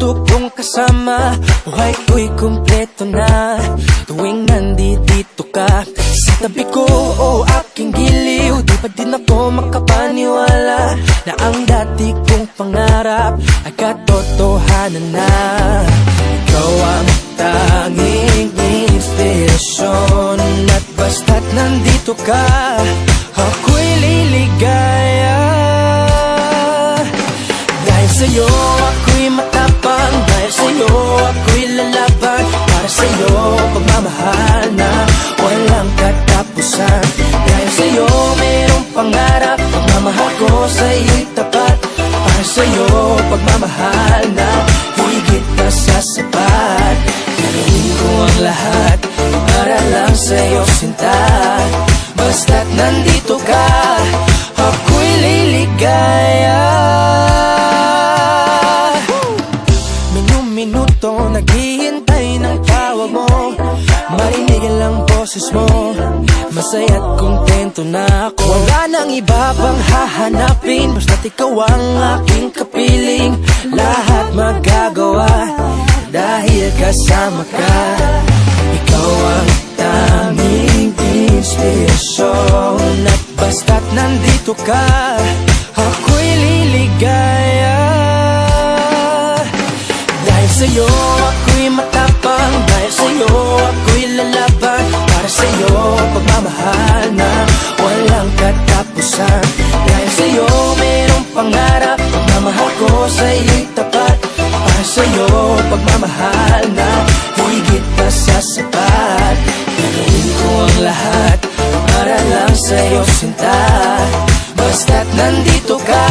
minuto kong kasama, buhay ko'y kumpleto na. Tuwing nandito ka sa tabi ko o aking giliw, di pa din ako makapaniwala na ang dati kong pangarap ay katotohanan na. Ikaw ang tanging inspirasyon, at basta't nandito ka, ako'y liligaya. Dahil sa'yo ako'y matapang, dahil sa'yo ako'y lalaban. Para sa'yo pagmamahal na walang katapusan. Dahil sa'yo mayroong pangarap, pagmamahal ko sa'yo'y tapat. Para sa'yo pagmamahal na higit pa sa sapat. Gagawin ko ang lahat para lang sa'yo sinta. Basta't nandito ka, ako'y liligaya. Minuto naghihintay ng tawag mo, marinig lang boses mo, masaya't kontento na ako. Wala nang iba pang hahanapin, basta't ikaw ang aking kapiling. Lahat magagawa dahil kasama ka. Ikaw ang tanging inspirasyon, at basta't nandito ka, ako'y liligaya. Dahil sa'yo ako'y matapang, dahil sa'yo ako'y lalaban. Para sa'yo pagmamahal na walang katapusan. Dahil sa'yo mayroong pangarap, pagmamahal ko sa'yo'y tapat. Para sa'yo pagmamahal na higit pa sa sapat. Gagawin ko ang lahat para lang sa'yo sinta. Basta't nandito ka,